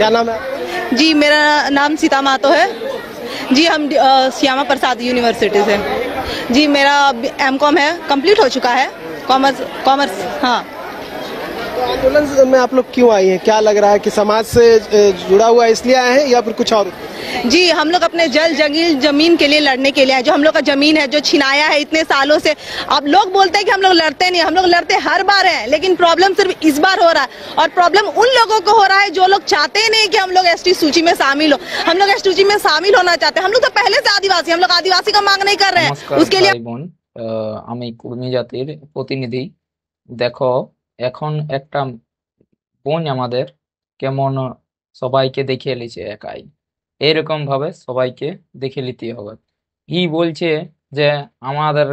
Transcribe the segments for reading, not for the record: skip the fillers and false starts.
क्या नाम है? जी मेरा नाम सीता मातो है। जी हम श्यामा प्रसाद यूनिवर्सिटी से। जी मेरा एमकॉम है, कंप्लीट हो चुका है। कॉमर्स कॉमर्स हाँ। तो आंदोलन में आप लोग क्यों आई हैं? क्या लग रहा है कि समाज से जुड़ा हुआ है इसलिए आए हैं या फिर कुछ और? जी हम लोग अपने जल जंगल जमीन के लिए लड़ने के लिए आए। जो हम लोग का जमीन है जो छिनाया है इतने सालों से। अब लोग बोलते हैं कि हम लोग लड़ते नहीं, हम लोग लड़ते हर बार हैं, लेकिन प्रॉब्लम सिर्फ इस बार हो रहा है। और प्रॉब्लम उन लोगों को हो रहा है जो लोग चाहते ही नहीं कि हम लोग एसटी सूची में शामिल हो। हम लोग एसटी सूची में शामिल होना चाहते हैं। हम लोग तो पहले से आदिवासी, हम लोग आदिवासी का मांग नहीं कर रहे हैं उसके लिए। ভাই বোন, আমি কুর্মী জাতির প্রতিনিধি। দেখো, এখন একটা বোন আমাদের কেমন সবাইকে দেখে নিছে একাই, এরকম ভাবে সবাইকে দেখে নিতে হবে। ই বলছে যে আমাদের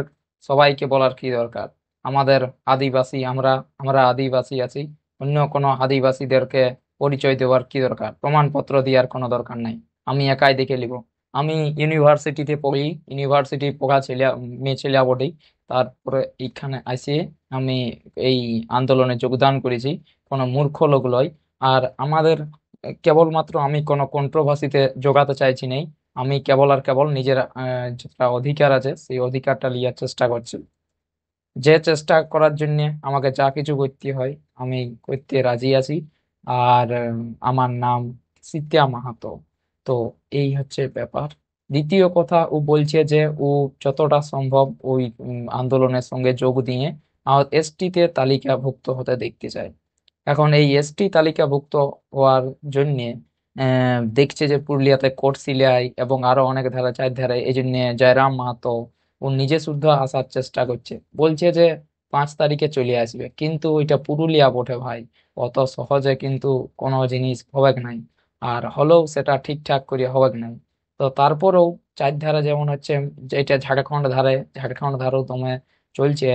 সবাইকে বলার কি দরকার, আমাদের আদিবাসী, আমরা আমরা আদিবাসী আছি, অন্য কোনো আদিবাসীদেরকে পরিচয় দেওয়ার কি দরকার, প্রমাণপত্র দেওয়ার কোনো দরকার নাই, আমি একাই দেখে নিব। আমি ইউনিভার্সিটিতে পড়ি, ইউনিভার্সিটি পড়া ছেলে, মেয়ে ছেলে বটেই। তারপরে এইখানে আসে আমি এই আন্দোলনে যোগদান করেছি, কোনো মূর্খ লোক লয়। আর আমাদের কেবলমাত্র আমি কোনো কন্ট্রোভার্সিতে যোগাতে চাইছি নাই, আমি কেবল আর কেবল নিজের যেটা অধিকার আছে সেই অধিকারটা লিয়ার চেষ্টা করছি। যে চেষ্টা করার জন্য আমাকে যা কিছু করতে হয় আমি করতে রাজি আছি। আর আমার নাম সীতা মাহাতো। তো এই হচ্ছে ব্যাপার। দ্বিতীয় কথা, ও বলছে যে ও যতটা সম্ভব ওই আন্দোলনের সঙ্গে যোগ দিয়ে এসটি তে তালিকাভুক্ত হতে দেখতে চায়। এখন এই এসটি তালিকাভুক্ত হওয়ার জন্য দেখছে যে পুরুলিয়াতে কোটশিলাই এবং আরো অনেক ধারা চার ধারায়, এই জন্য জয়রাম মাহাতো ও নিজে শুদ্ধ আসার চেষ্টা করছে, বলছে যে 5 তারিখে চলে আসবে, কিন্তু ওইটা পুরুলিয়া বটে ভাই, অত সহজে কিন্তু কোনো জিনিস হবে নাই। আর হলেও সেটা ঠিকঠাক করে হবে নাই। তো তারপরেও চার ধারা যেমন হচ্ছে, যেটা ঝাড়খণ্ড ধারে, ঝাড়খণ্ড ধারেও দমে চলছে।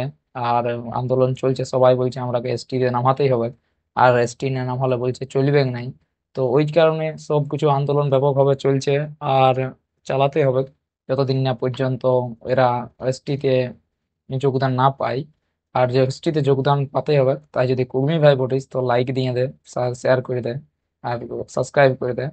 আর আন্দোলন চলছে, সবাই বলছে আমরাকে এসটি তে নামাতেই হবে, আর এসটি না নামালে বলছে চলবে নাই। তো ওই কারণে সবকিছু আন্দোলন ব্যাপকভাবে চলছে আর চালাতে হবে যতদিন না পর্যন্ত এরা এসটি তে যোগদান না পায়। আর যে এসটি তে যোগদান পাতে হবে, তাই যদি কর্মী ভাই বটিস তো লাইক দিয়ে দে, শেয়ার করে দে আর সাবস্ক্রাইব করে দে।